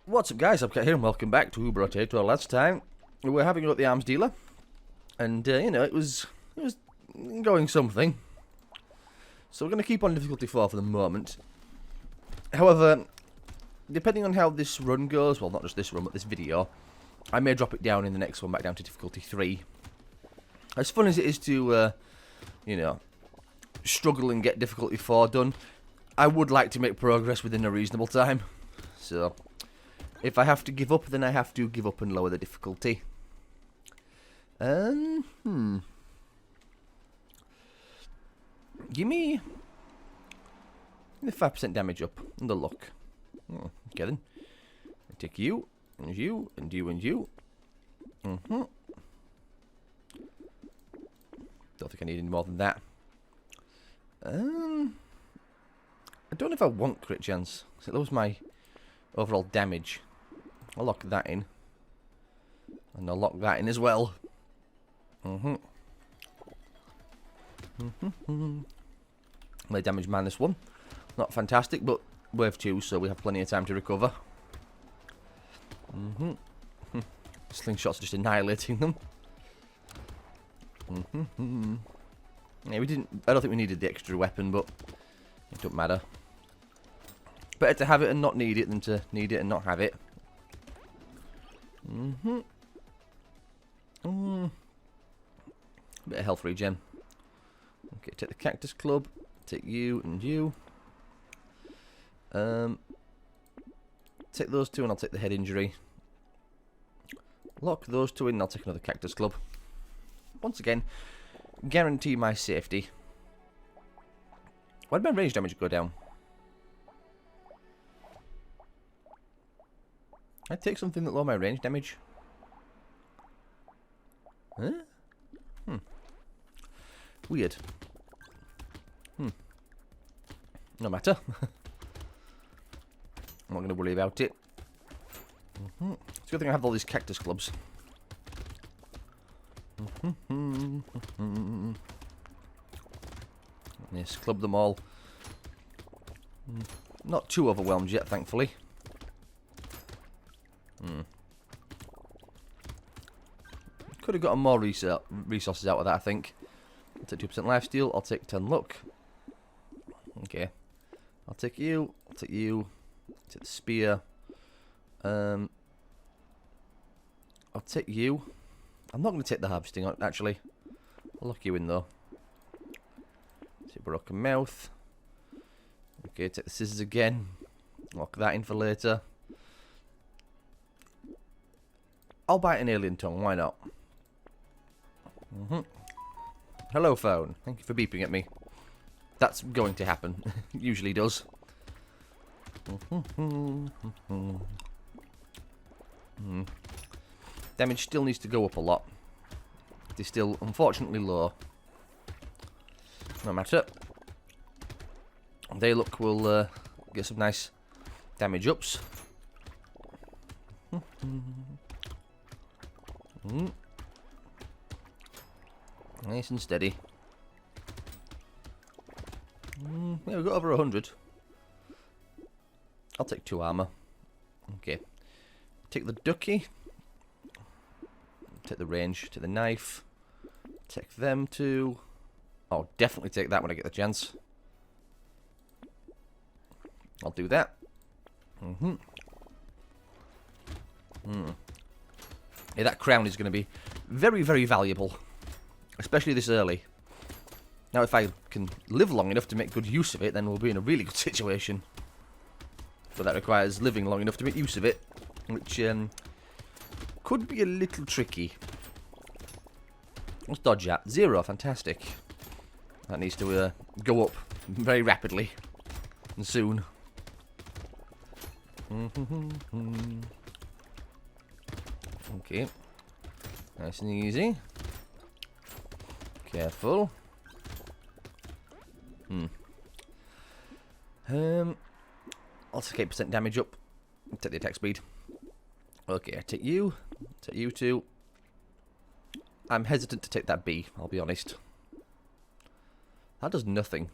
What's up, guys? I'm Kat here, and welcome back to Brotato. Last time we were having a look at the arms dealer, and you know, it was going something. So we're going to keep on difficulty 4 for the moment. However, depending on how this run goes, well, not just this run, but this video, I may drop it down in the next one back down to difficulty 3. As fun as it is to, you know, struggle and get difficulty 4 done, I would like to make progress within a reasonable time. So if I have to give up, then I have to give up and lower the difficulty. Give me the 5% damage up and the luck. Okay then. I take you, and you, and you, and you. Don't think I need any more than that. I don't know if I want crit chance. So that was my overall damage. I'll lock that in. And I'll lock that in as well. My damage -1. Not fantastic, but wave 2, so we have plenty of time to recover. Slingshots just annihilating them. Yeah, we didn't. I don't think we needed the extra weapon, but it don't matter. Better to have it and not need it than to need it and not have it. Bit of health regen. Okay, take the cactus club. Take you and you. Take those two and I'll take the head injury. Lock those two in and I'll take another cactus club. Once again, guarantee my safety. Why did my range damage go down? I take something that lower my range damage. Huh? Weird. No matter. I'm not going to worry about it. It's a good thing I have all these cactus clubs. Yes, club them all. Not too overwhelmed yet, thankfully. Could have gotten more resources out of that, I think. I'll take 2% lifesteal. I'll take 10 luck. Okay. I'll take you. I'll take you. I'll take the spear. I'll take you. I'm not going to take the harvesting, actually. I'll lock you in, though. Take broken mouth. Okay, take the scissors again. Lock that in for later. I'll bite an alien tongue, why not? Hello, phone. Thank you for beeping at me. That's going to happen. Usually does. Damage still needs to go up a lot. It is still, unfortunately, low. No matter. They look will get some nice damage ups. Nice and steady. Yeah, we've got over 100. I'll take 2 armor. Okay. Take the ducky. Take the range. Take the knife. Take them 2. Oh, definitely take that when I get the chance. I'll do that. Yeah, that crown is going to be very, very valuable. Especially this early. Now, if I can live long enough to make good use of it, then we'll be in a really good situation. But that requires living long enough to make use of it, which could be a little tricky. What's dodge at? 0, fantastic. That needs to go up very rapidly and soon. Okay. Nice and easy. Careful. I'll take 8% damage up. Take the attack speed. Okay, I take you. Take you 2. I'm hesitant to take that B, I'll be honest. That does nothing.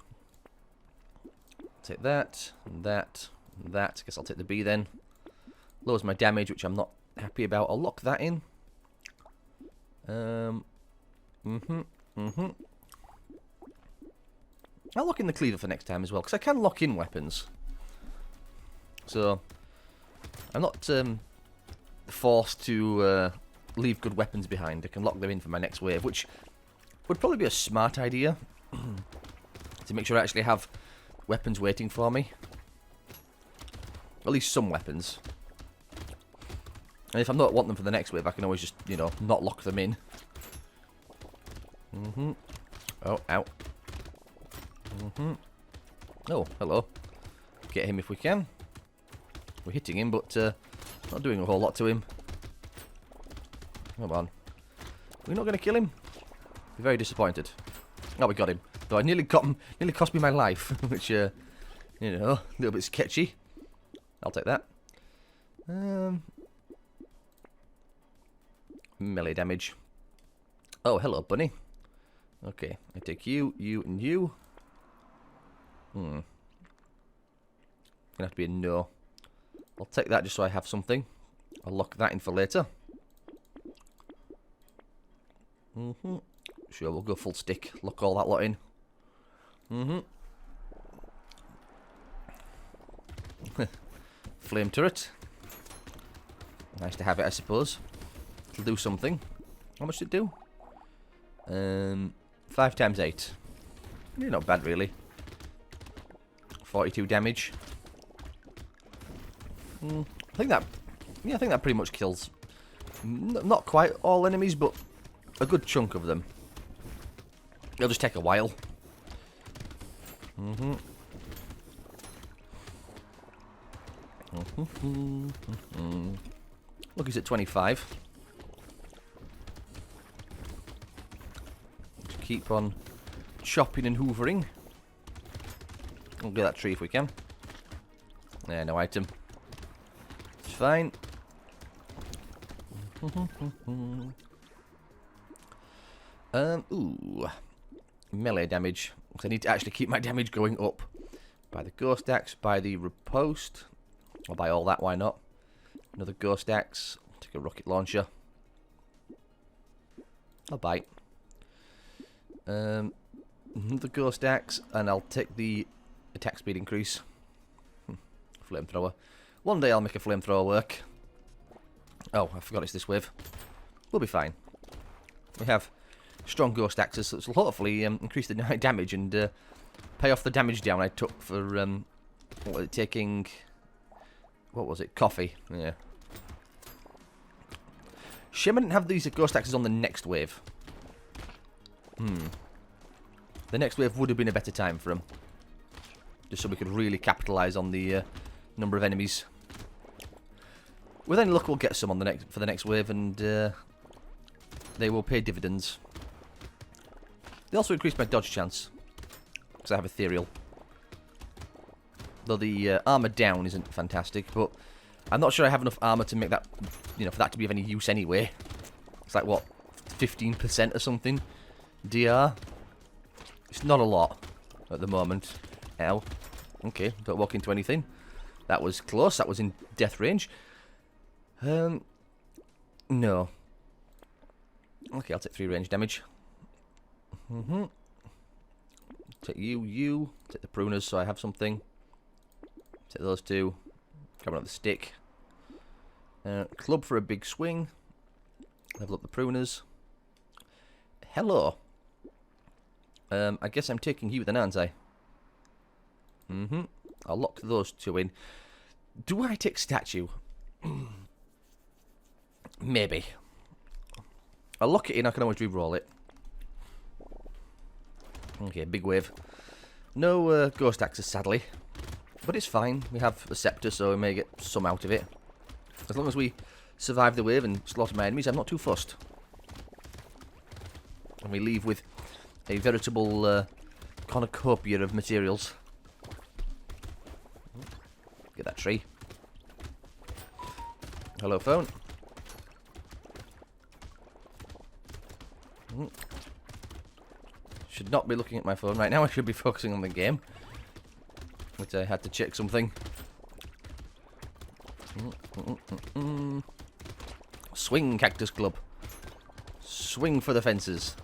Take that, and that, and that. Guess I'll take the B then. Lowers my damage, which I'm not happy about. I'll lock that in. I'll lock in the cleaver for next time as well, because I can lock in weapons. So, I'm not forced to leave good weapons behind. I can lock them in for my next wave, which would probably be a smart idea. To make sure I actually have weapons waiting for me. At least some weapons. And if I'm not wanting them for the next wave, I can always just, you know, not lock them in. Oh, ow. Oh, hello. Get him if we can. We're hitting him, but not doing a whole lot to him. Come on. We're not going to kill him? Be very disappointed. Oh, we got him. Though I nearly got him, nearly cost me my life, which, you know, a little bit sketchy. I'll take that. Melee damage. Oh, hello, bunny. Okay, I take you, you, and you. Gonna have to be a no. I'll take that just so I have something. I'll lock that in for later. Sure, we'll go full stick. Lock all that lot in. Flame turret. Nice to have it, I suppose. It'll do something. How much did it do? 5 times 8. Yeah, not bad, really. 42 damage. I think that pretty much kills. Not quite all enemies, but a good chunk of them. It'll just take a while. Look, he's at 25. Just keep on chopping and hoovering. We'll get that tree if we can. Yeah, no item. It's fine. Ooh. Melee damage. I need to actually keep my damage going up. By the ghost axe, by the riposte. Or by all that, why not? Another ghost axe. Take a rocket launcher. I'll bite. Another ghost axe, and I'll take the attack speed increase. Flamethrower. One day I'll make a flamethrower work. Oh, I forgot it's this wave. We'll be fine. We have strong ghost axes, so it'll hopefully increase the damage and pay off the damage down I took for taking... What was it? Coffee. Yeah. Shame I didn't have these ghost axes on the next wave. The next wave would have been a better time for them. Just so we could really capitalise on the number of enemies. With any luck, we'll get some on the for the next wave, and they will pay dividends. They also increase my dodge chance, because I have ethereal. Though the armor down isn't fantastic, but I'm not sure I have enough armor to make that, you know, for that to be of any use anyway. It's like what, 15% or something. DR. It's not a lot at the moment. Ow. Okay, don't walk into anything. That was close. That was in death range. No. Okay, I'll take 3 range damage. Take you. Take the pruners so I have something. Take those 2. Grab another stick. Club for a big swing. Level up the pruners. Hello. I guess I'm taking you then, aren't I? I'll lock those 2 in. Do I take statue? Maybe. I'll lock it in, I can always re-roll it. Okay, big wave. No ghost axes, sadly. But it's fine. We have a scepter, so we may get some out of it. As long as we survive the wave and slaughter my enemies, I'm not too fussed. And we leave with a veritable cornucopia of materials. Get that tree. Hello, phone. Should not be looking at my phone right now. I should be focusing on the game. But I had to check something. Swing, Cactus Club. Swing for the fences.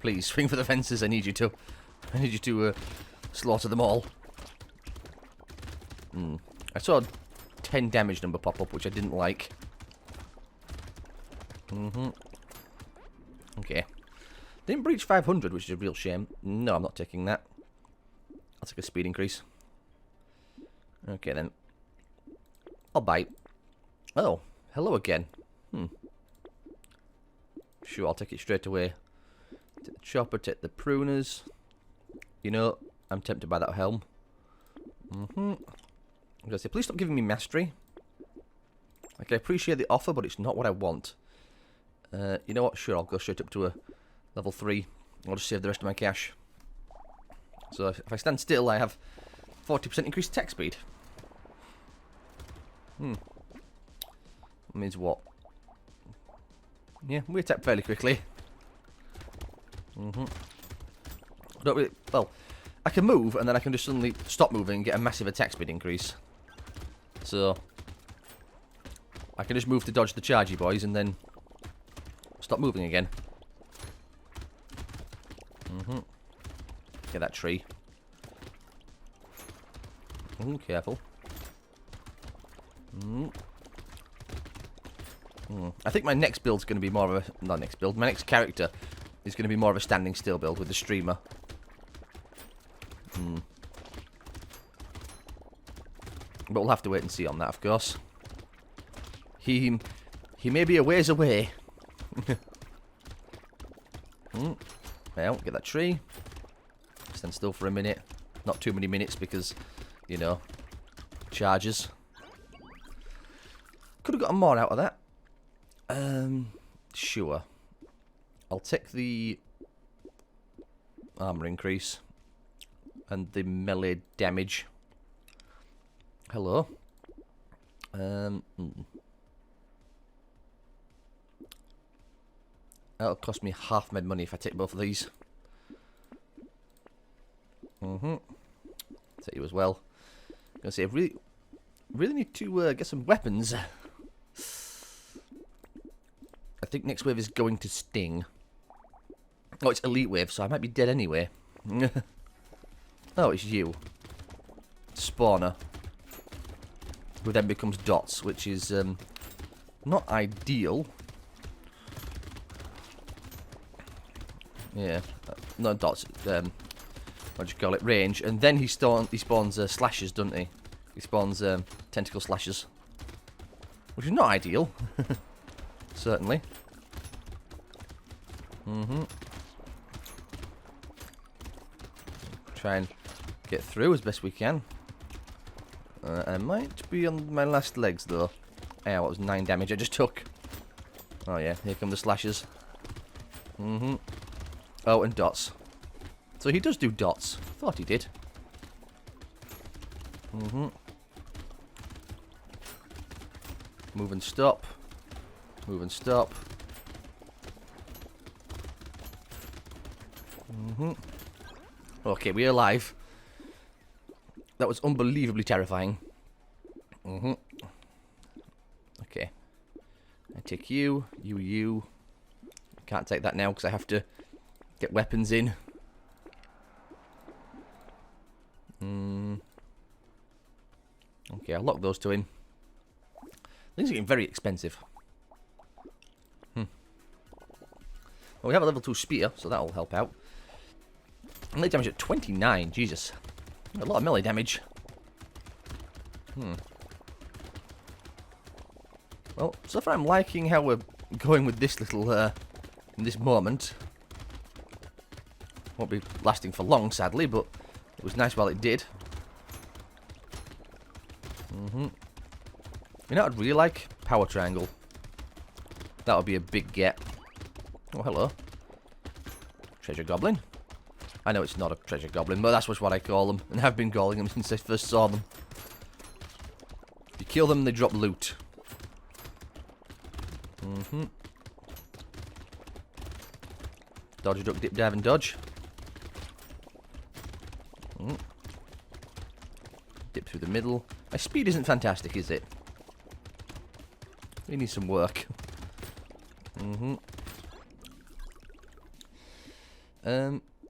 Please, swing for the fences. I need you to. I need you to slaughter them all. I saw a 10 damage number pop up, which I didn't like. Okay. Didn't breach 500, which is a real shame. No, I'm not taking that. I'll take a speed increase. Okay, then. I'll bite. Oh, hello again. Sure, I'll take it straight away. Take the chopper, take the pruners. You know, I'm tempted by that helm. I'm gonna say, please stop giving me mastery. Like, I appreciate the offer, but it's not what I want. You know what? Sure, I'll go straight up to a level 3. I'll just save the rest of my cash. So if I stand still, I have 40% increased attack speed. Means what? Yeah, we attack fairly quickly. Don't really, well, I can move and then I can just suddenly stop moving and get a massive attack speed increase. So I can just move to dodge the chargy boys and then stop moving again. Get that tree. Careful. I think my next build's going to be more of a... Not next build. My next character is going to be more of a standing still build with the streamer. But we'll have to wait and see on that, of course. He may be a ways away. Well, get that tree. Stand still for a minute. Not too many minutes because, you know, charges. Could have gotten more out of that. Sure. I'll take the armor increase and the melee damage. Hello. That'll cost me half my money if I take both of these. Take you as well. I'm gonna say, I really need to get some weapons. I think next wave is going to sting. Oh, it's elite wave, so I might be dead anyway. Oh, it's you. Spawner. Who then becomes dots, which is not ideal. Yeah, not dots. What do you call it? Range, and then he spawns slashes, doesn't he? He spawns tentacle slashes, which is not ideal. Certainly. Try and get through as best we can. I might be on my last legs though. Yeah, what was 9 damage I just took? Oh yeah, here come the slashes. Oh, and dots. So he does do dots. Thought he did. Move and stop. Move and stop. Okay, we're alive. That was unbelievably terrifying. Okay. I take you. You. Can't take that now because I have to get weapons in. Okay, I'll lock those two in. Things are getting very expensive. Well, we have a level 2 spear, so that'll help out. Melee damage at 29, Jesus. A lot of melee damage. Well, so far I'm liking how we're going with this little, in this moment. Won't be lasting for long, sadly, but it was nice while it did. You know what I'd really like? Power triangle. That would be a big get. Oh, hello. Treasure goblin. I know it's not a treasure goblin, but that's what I call them. And have been calling them since I first saw them. If you kill them, they drop loot. Dodge, duck, dip, dive, and dodge. Dip through the middle. My speed isn't fantastic, is it? We need some work.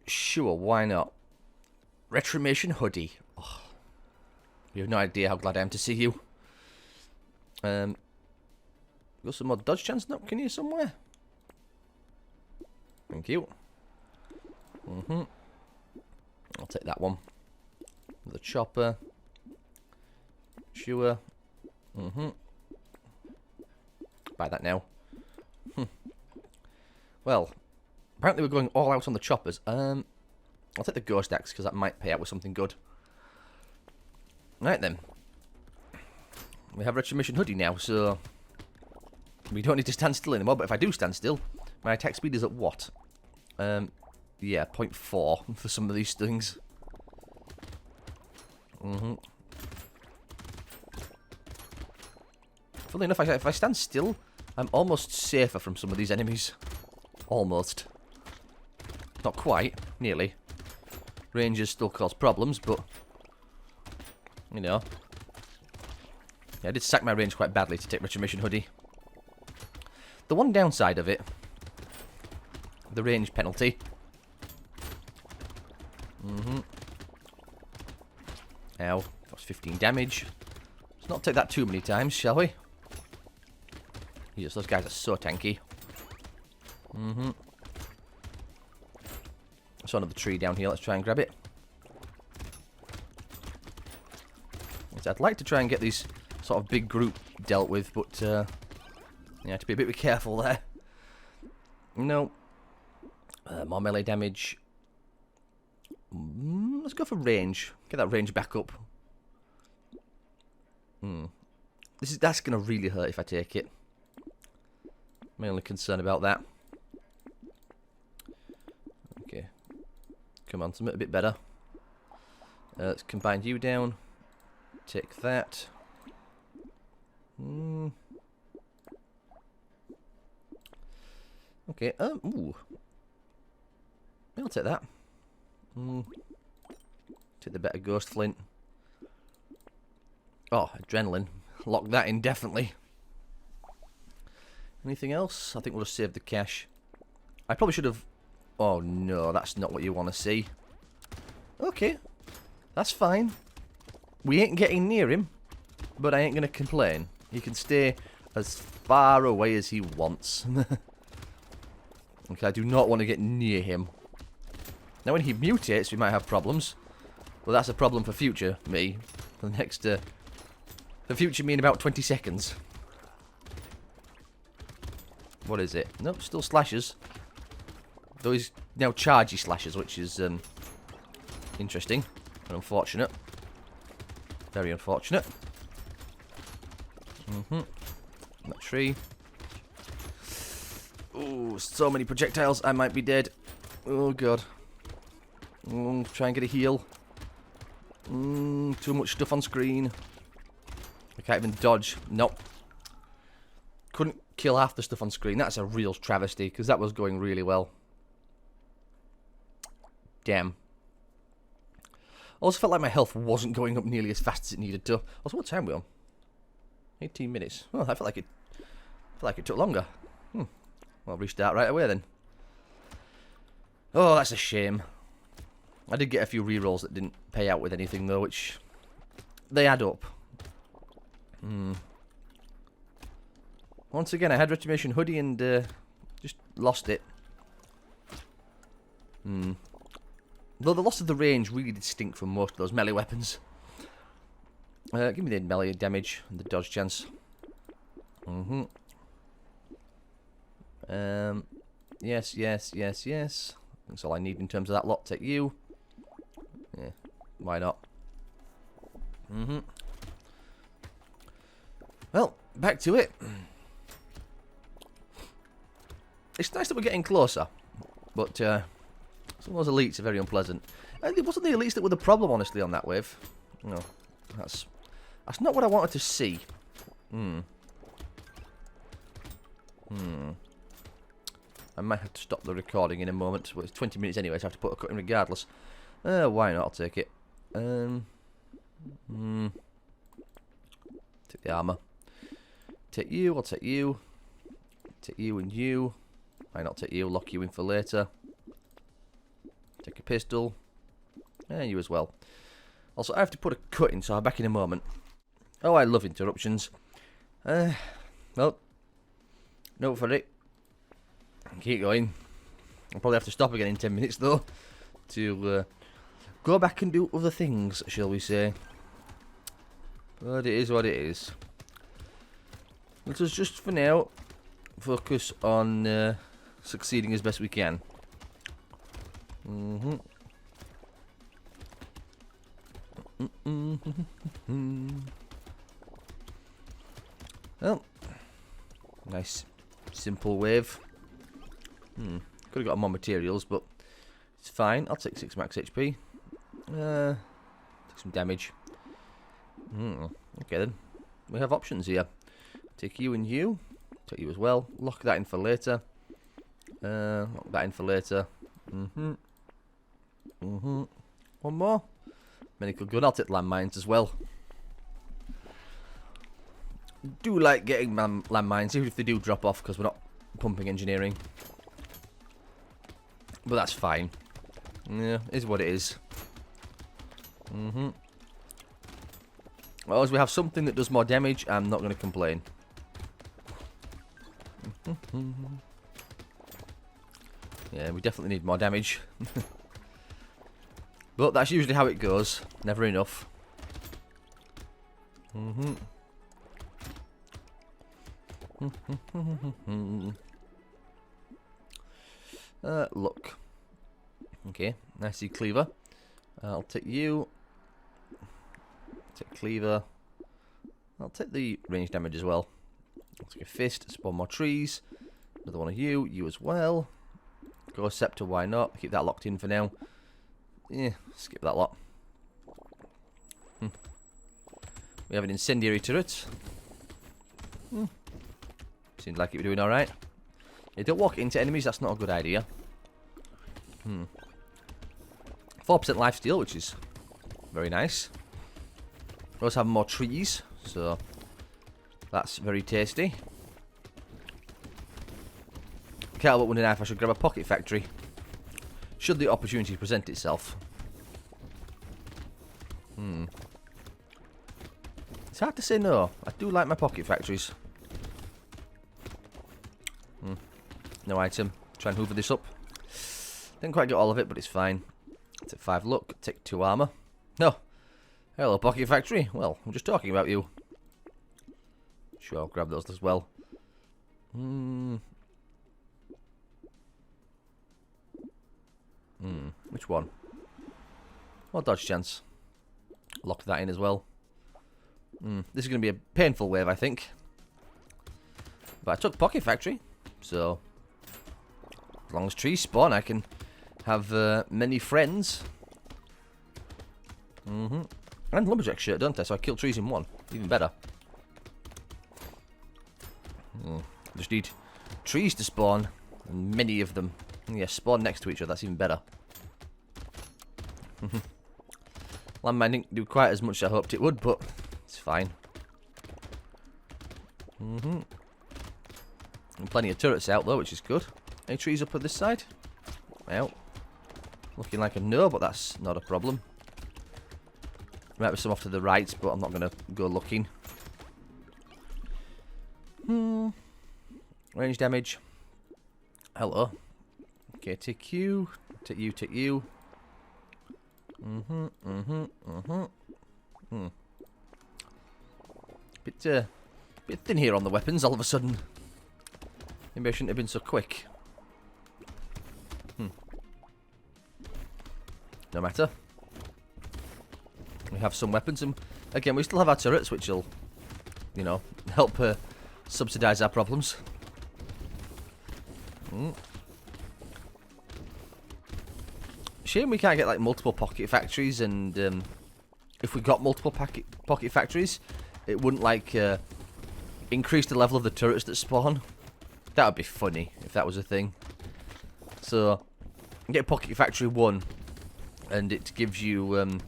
Sure, why not? Retribution hoodie. Oh, you have no idea how glad I am to see you. Got some more dodge chance knock in here somewhere? Thank you. I'll take that one. The chopper. Sure. Buy that now. Well, apparently we're going all out on the choppers. I'll take the ghost axe because that might pay out with something good. Right then. We have Retribution hoodie now, so we don't need to stand still anymore. But if I do stand still, my attack speed is at what? Yeah, 0.4 for some of these things. Funnily enough, if I stand still, I'm almost safer from some of these enemies. Almost. Not quite. Nearly. Rangers still cause problems, but you know. Yeah, I did sack my range quite badly to take Retribution hoodie. The one downside of it, the range penalty. Ow, that's 15 damage. Let's not take that too many times, shall we? Yes, those guys are so tanky. I saw another tree down here. Let's try and grab it. I'd like to try and get these sort of big group dealt with, but you have to be a bit careful there. No. More melee damage. Let's go for range. Get that range back up. That's gonna really hurt if I take it. My only concern about that. Okay. Come on, something a bit better. Let's combine you down. Take that. Okay, ooh. I'll take that. Take the better ghost flint. Oh, adrenaline. Lock that in, definitely. Anything else? I think we'll just save the cash. I probably should have... Oh, no, that's not what you want to see. Okay. That's fine. We ain't getting near him, but I ain't going to complain. He can stay as far away as he wants. Okay, I do not want to get near him. Now, when he mutates, we might have problems. Well, that's a problem for future me. For the next... for future me in about 20 seconds. What is it? Nope, still slashes. Though he's now chargy slashes, which is interesting and unfortunate. Very unfortunate. That tree. Oh, so many projectiles. I might be dead. Oh, God. Try and get a heal. Too much stuff on screen. I can't even dodge. Nope. Couldn't kill half the stuff on screen. That's a real travesty, because that was going really well. Damn. Also felt like my health wasn't going up nearly as fast as it needed to. Also, what time are we on? 18 minutes. Oh, I felt like it took longer. Well, I'll restart right away then. Oh, that's a shame. I did get a few rerolls that didn't pay out with anything though, which they add up. Once again, I had Retribution hoodie and just lost it. Though the loss of the range really did stink from most of those melee weapons. Give me the melee damage and the dodge chance. Yes, yes, yes, yes. That's all I need in terms of that lot. Take you. Yeah, why not? Well, back to it. It's nice that we're getting closer, but some of those elites are very unpleasant. It wasn't the elites that were the problem, honestly, on that wave. No, that's not what I wanted to see. I might have to stop the recording in a moment. Well, it's 20 minutes anyway, so I have to put a cut in regardless. Why not? I'll take it. the armour. Take you, I'll take you. Take you and you. Why not take you, lock you in for later. Take a pistol. And you as well. Also, I have to put a cut in, so I'm back in a moment. Oh, I love interruptions. Well, no for it. Keep going. I'll probably have to stop again in 10 minutes, though. To go back and do other things, shall we say. But it is what it is. Let us just, for now, focus on succeeding as best we can. Well, nice, simple wave. Could have got more materials, but it's fine. I'll take 6 max HP. Take some damage. Okay then. We have options here. Take you and you. Take you as well. Lock that in for later. Lock that in for later. One more. Medical gun. I'll take landmines as well. Do like getting landmines, even if they do drop off, because we're not pumping engineering. But that's fine. Yeah, is what it is. Well, as we have something that does more damage, I'm not going to complain. Yeah, we definitely need more damage. But that's usually how it goes. Never enough. Look. Okay, I see cleaver. I'll take you. Take cleaver. I'll take the range damage as well. I'll take a fist, spawn more trees. Another one of you, you as well. Go scepter, why not? Keep that locked in for now. Yeah, skip that lot. We have an incendiary turret. Seems like it were doing alright. Yeah, don't walk into enemies, that's not a good idea. 4% lifesteal, which is very nice. We also have more trees, so that's very tasty. Can't help but wonder if I should grab a pocket factory, should the opportunity present itself. It's hard to say no. I do like my pocket factories. No item. Try and hoover this up. Didn't quite get all of it, but it's fine. Take 5 luck. Take 2 armor. No. Hello, pocket factory. Well, I'm just talking about you. Sure, I'll grab those as well. Which one? More dodge chance. Lock that in as well. This is going to be a painful wave, I think. But I took pocket factory, so as long as trees spawn, I can have many friends. And lumberjack shirt, don't I? So I kill trees in one. Even better. Just need trees to spawn, and many of them. Yeah, spawn next to each other. That's even better. Landmine didn't do quite as much as I hoped it would, but it's fine. And plenty of turrets out though, which is good. Any trees up on this side? Well, looking like a no, but that's not a problem. Might be some off to the right, but I'm not going to go looking. Range damage. Hello. Okay, take you. Take you, take you. Bit thin here on the weapons all of a sudden. Maybe I shouldn't have been so quick. No matter. We have some weapons, and again, we still have our turrets, which will, you know, help subsidise our problems. Shame we can't get like multiple pocket factories, and if we got multiple pocket factories, it wouldn't like increase the level of the turrets that spawn. That would be funny if that was a thing. So, get pocket factory 1, and it gives you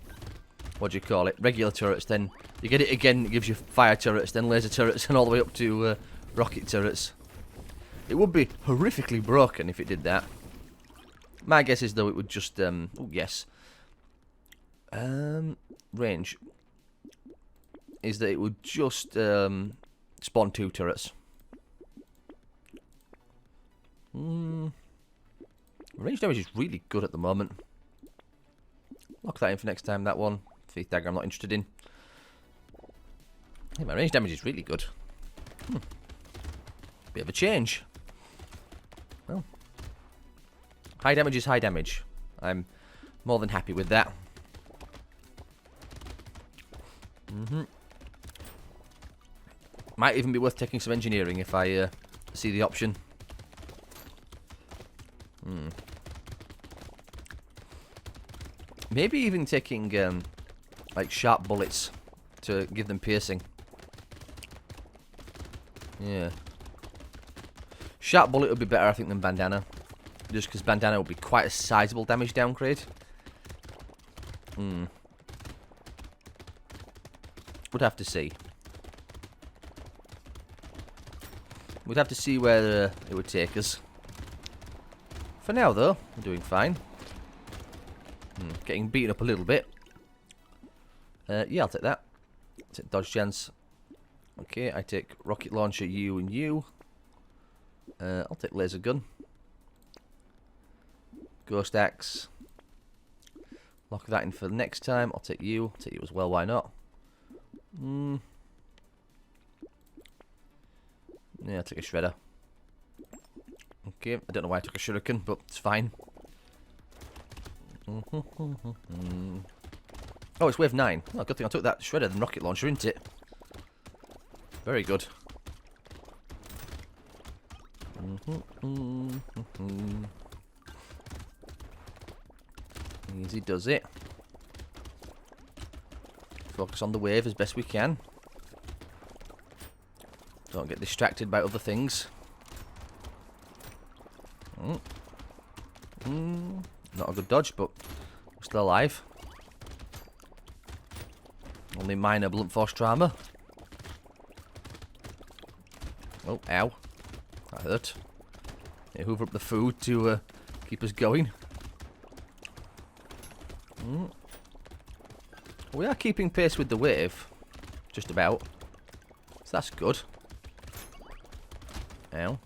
what do you call it? Regular turrets. Then You get it again, it gives you fire turrets, then laser turrets, and all the way up to rocket turrets. It would be horrifically broken if it did that. My guess is, though, it would just... oh, yes. Range. Is that it would just spawn 2 turrets. Range damage is really good at the moment. Lock that in for next time, that one. Faith Dagger I'm not interested in. Hey, my range damage is really good. Bit of a change. Well, high damage is high damage. I'm more than happy with that. Might even be worth taking some engineering if I see the option. Maybe even taking like sharp bullets to give them piercing. Yeah. Sharp bullet would be better, I think, than bandana. Just because bandana would be quite a sizable damage downgrade. Would have to see. We'd have to see where it would take us. For now, though, we're doing fine. Getting beaten up a little bit. Yeah, I'll take that. Take dodge chance. Okay, I take rocket launcher, you and you. I'll take laser gun. Ghost axe. Lock that in for the next time. I'll take you. I'll take you as well, why not? Yeah, I'll take a shredder. Okay, I don't know why I took a shuriken, but it's fine. Oh, it's wave 9. Oh, good thing I took that shredder than rocket launcher, isn't it? Very good. Easy does it. Focus on the wave as best we can. Don't get distracted by other things. Not a good dodge, but we're still alive. Only minor blunt force trauma. Oh, ow. That hurt. Yeah, hoover up the food to keep us going. We are keeping pace with the wave. Just about. So that's good. Ow.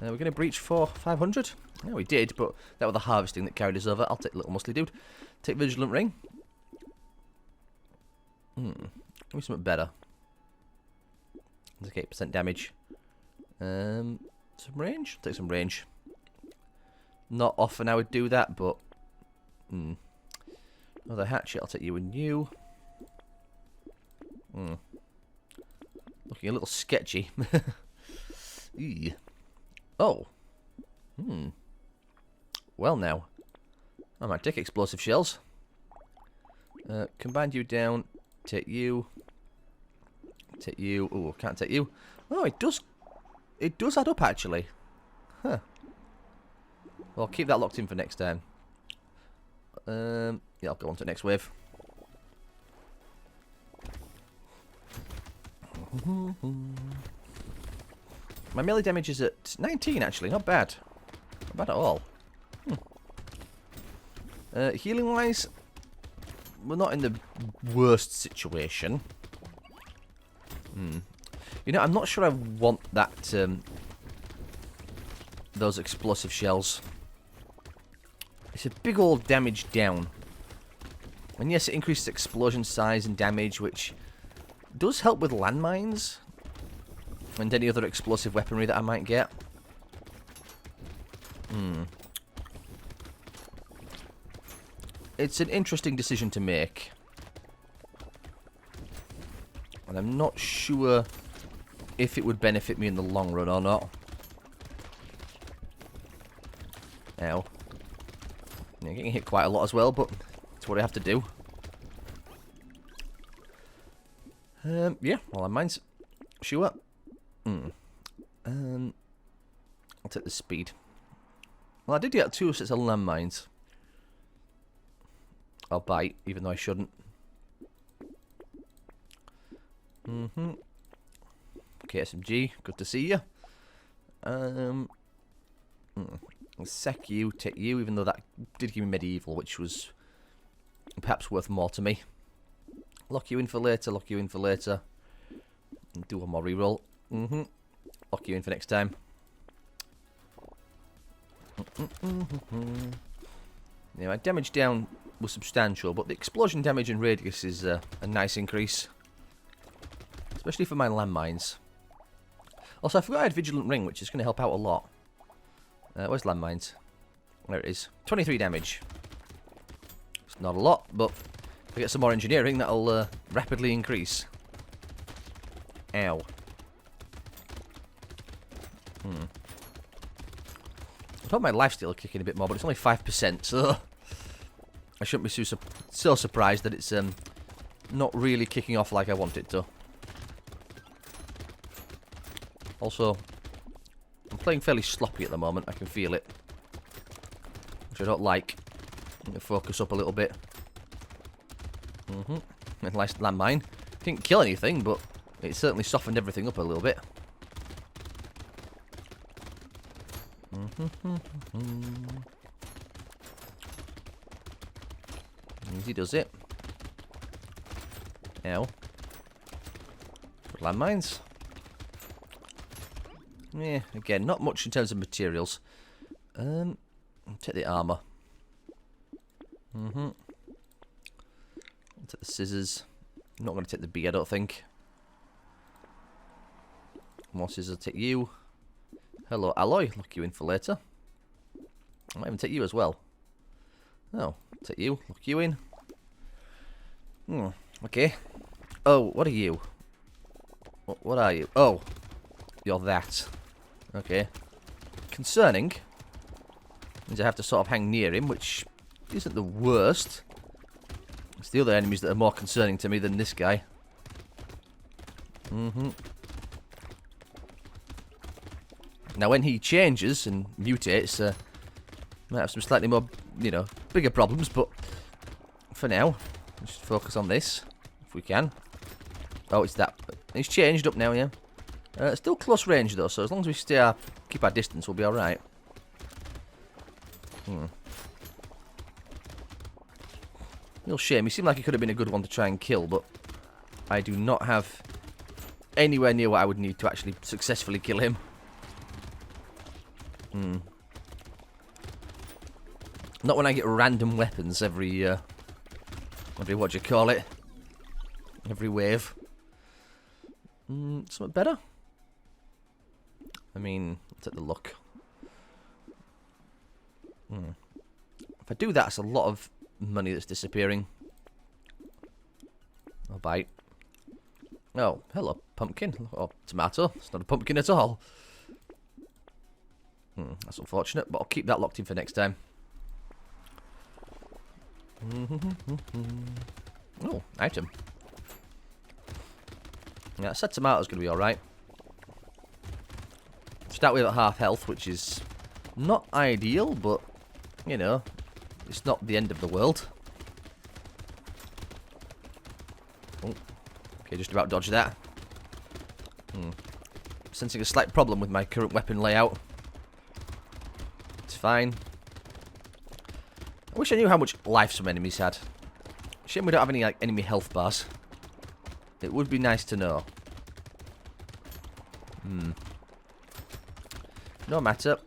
We're going to breach for 500. Yeah, we did, but that was the harvesting that carried us over. I'll take little muscly dude. Take vigilant ring. Give me something better. Take 8% damage. Some range? Take some range. Not often I would do that, but... Another hatchet, I'll take you and you. Looking a little sketchy. Oh. Well now. I might take explosive shells. Combine you down. Take you. Take you. Oh, can't take you. Oh, it does. It does add up actually. Huh. Well, I'll keep that locked in for next time. Yeah, I'll go on to the next wave. My melee damage is at 19 actually, not bad. Not bad at all. Healing wise, we're not in the worst situation. You know, I'm not sure I want that, those explosive shells. It's a big old damage down. And yes, it increases explosion size and damage, which does help with landmines and any other explosive weaponry that I might get. It's an interesting decision to make. And I'm not sure if it would benefit me in the long run or not. Ow. Yeah, getting hit quite a lot as well, but it's what I have to do. Yeah, well, mine's sure. I'll take the speed. Well, I did get 2 sets of landmines. I'll bite, even though I shouldn't. KSMG, good to see you. Sec you, take you, even though that did give me medieval, which was perhaps worth more to me. Lock you in for later, lock you in for later. Do one more reroll. Lock you in for next time. Yeah, my damage down was substantial, but the explosion damage and radius is a nice increase. Especially for my landmines. Also, I forgot I had Vigilant Ring, which is going to help out a lot. Where's landmines? There it is. 23 damage. It's not a lot, but if I get some more engineering, that'll rapidly increase. Ow. I thought my lifesteal would kick in a bit more, but it's only 5%, so I shouldn't be so surprised that it's not really kicking off like I want it to. Also, I'm playing fairly sloppy at the moment. I can feel it, which I don't like. I'm going to focus up a little bit. Nice landmine. Didn't kill anything, but it certainly softened everything up a little bit. Easy does it. Ow. Landmines. Yeah, again, not much in terms of materials. Take the armor. Take the scissors. I'm not going to take the bee, I don't think. More scissors, take you. Hello, alloy. Lock you in for later. I might even take you as well. Oh, take you. Lock you in. Okay. Oh, what are you? What are you? Oh, you're that. Okay. Concerning. Means I have to sort of hang near him, which isn't the worst. It's the other enemies that are more concerning to me than this guy. Now, when he changes and mutates, might have some slightly more, bigger problems, but for now, let's just focus on this, if we can. Oh, it's that. He's changed up now, yeah. Still close range, though, so as long as we keep our distance, we'll be alright. Real shame. He seemed like he could have been a good one to try and kill, but I do not have anywhere near what I would need to actually successfully kill him. Not when I get random weapons every what do you call it? Every wave. Something better? I mean, let's take the look. If I do that, it's a lot of money that's disappearing. I'll bite. Oh, hello, pumpkin. Oh, tomato. It's not a pumpkin at all. That's unfortunate, but I'll keep that locked in for next time. Oh, item. Yeah, I said tomato's going to be alright. Start with at half health, which is not ideal, but, it's not the end of the world. Oh, okay, just about dodged that. Sensing a slight problem with my current weapon layout. It's fine. I wish I knew how much life some enemies had. Shame we don't have any enemy health bars. It would be nice to know. No matter.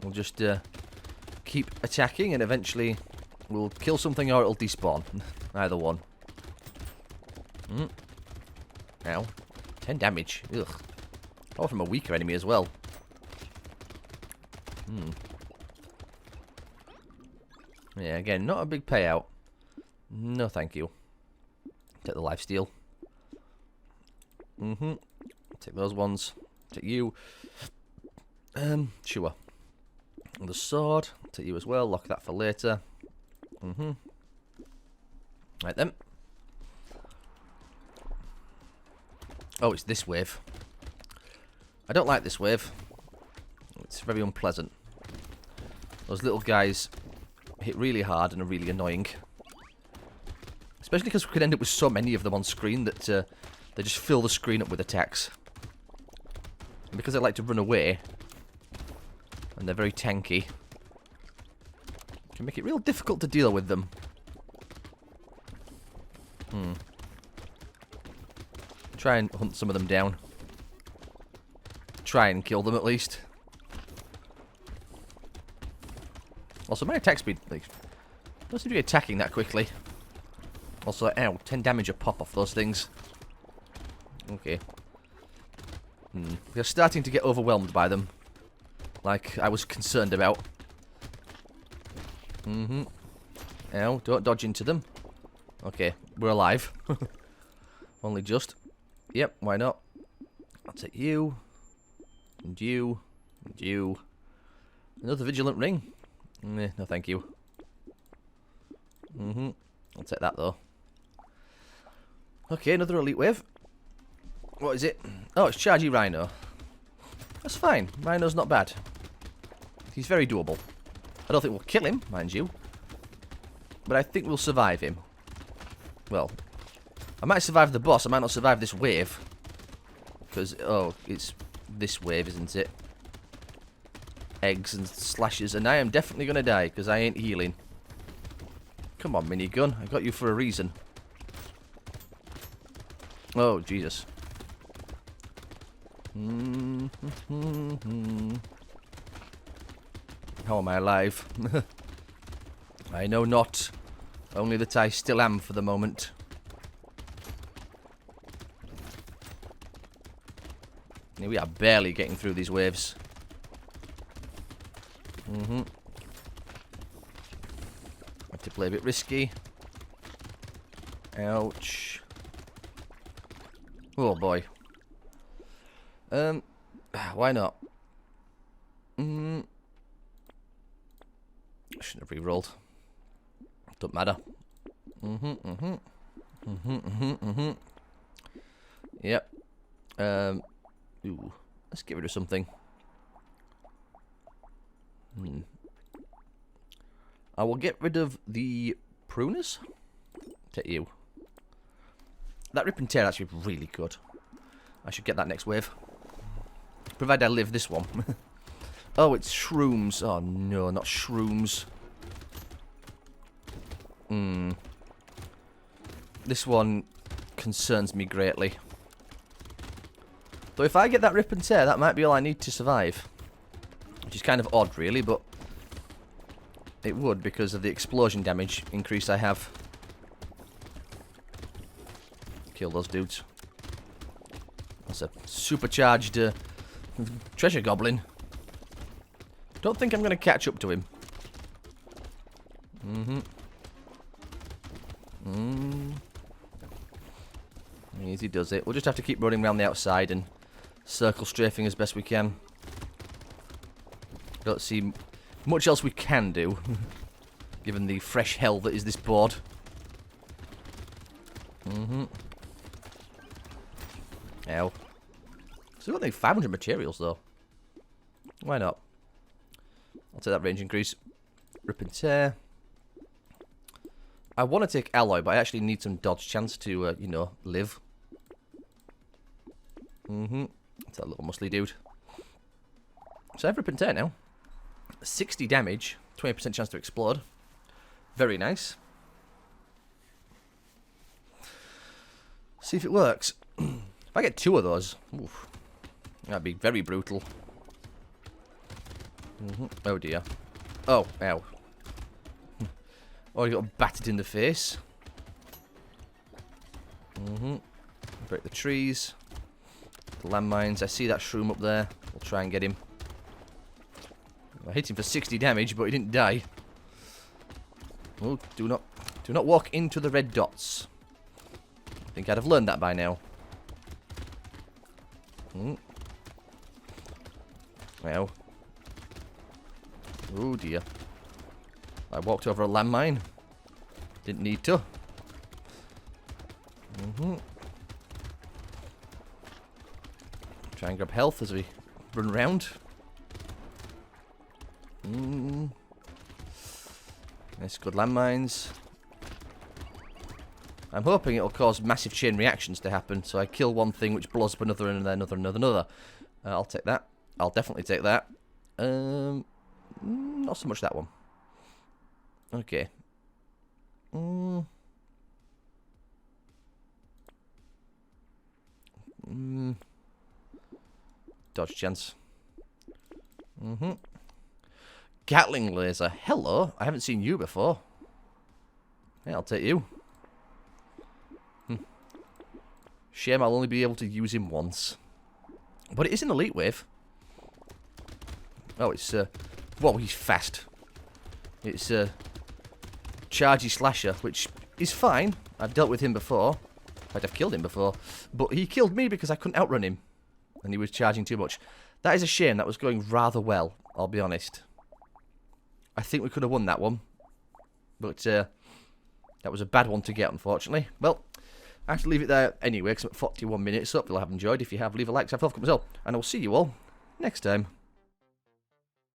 We'll just keep attacking and eventually we'll kill something or it'll despawn. Either one. Ow. 10 damage. Ugh. Oh, from a weaker enemy as well. Yeah, again, not a big payout. No, thank you. Take the lifesteal. Take those ones. Take you. Sure. The sword. Take you as well. Lock that for later. Right then. Oh, it's this wave. I don't like this wave. It's very unpleasant. Those little guys hit really hard and are really annoying. Especially because we could end up with so many of them on screen that they just fill the screen up with attacks. And because they like to run away, and they're very tanky, it can make it real difficult to deal with them. Try and hunt some of them down. Try and kill them at least. Also, my attack speed, like, don't seem to be attacking that quickly. Also, ow, 10 damage a pop off those things. Okay. We're starting to get overwhelmed by them. Like I was concerned about. Ow, don't dodge into them. Okay, we're alive. Only just. Yep, why not? I'll take you. And you. And you. Another vigilant ring. No thank you. I'll take that though. Okay, another elite wave. What is it? Oh, it's Chargy Rhino. That's fine. Rhino's not bad. He's very doable. I don't think we'll kill him, mind you. But I think we'll survive him. Well, I might survive the boss. I might not survive this wave. Because, oh, it's this wave, isn't it? Eggs and slashes. And I am definitely going to die because I ain't healing. Come on, minigun. I got you for a reason. Oh, Jesus. How am I alive? I know not. Only that I still am for the moment. We are barely getting through these waves. Have to play a bit risky. Ouch. Oh boy. Why not? Shouldn't have re-rolled. Don't matter. Yep. Ooh. Let's get rid of something. I will get rid of the pruners. Take you. That rip and tear actually really good. I should get that next wave. Provided I live this one. Oh, it's shrooms. Oh no, not shrooms. This one concerns me greatly. Though if I get that rip and tear, that might be all I need to survive. Which is kind of odd, really, but it would because of the explosion damage increase I have. Kill those dudes. That's a supercharged treasure goblin. Don't think I'm going to catch up to him. Easy does it. We'll just have to keep running around the outside and circle strafing as best we can. Don't see much else we can do, given the fresh hell that is this board. Ow. Still got the 500 materials though. Why not? I'll take that range increase. Rip and tear. I want to take alloy, but I actually need some dodge chance to, you know, live. It's that little muscly dude. So I have rip and tear now. 60 damage, 20% chance to explode. Very nice. See if it works. If I get 2 of those, oof, that'd be very brutal. Oh dear. Oh, ow. Oh, you got battered in the face. Break the trees. The landmines. I see that shroom up there. We'll try and get him. I hit him for 60 damage, but he didn't die. Oh, do not walk into the red dots. I think I'd have learned that by now. Wow. Oh dear. I walked over a landmine. Didn't need to. Try and grab health as we run around. Nice, good landmines. I'm hoping it'll cause massive chain reactions to happen. So I kill one thing, which blows up another, and then another. I'll take that. I'll definitely take that. Not so much that one. Okay. Dodge chance. Gatling laser. Hello. I haven't seen you before. Yeah, I'll take you. Shame I'll only be able to use him once. But it is an elite wave. Oh, it's whoa, he's fast. It's chargy slasher, which is fine. I've dealt with him before. In fact, I've killed him before. But he killed me because I couldn't outrun him. And he was charging too much. That is a shame. That was going rather well, I'll be honest. I think we could have won that one. But that was a bad one to get, unfortunately. Well, I have to leave it there anyway, because I'm at 41 minutes up. You'll have enjoyed. If you have, leave a like, have a love, comment as well. And I'll see you all next time.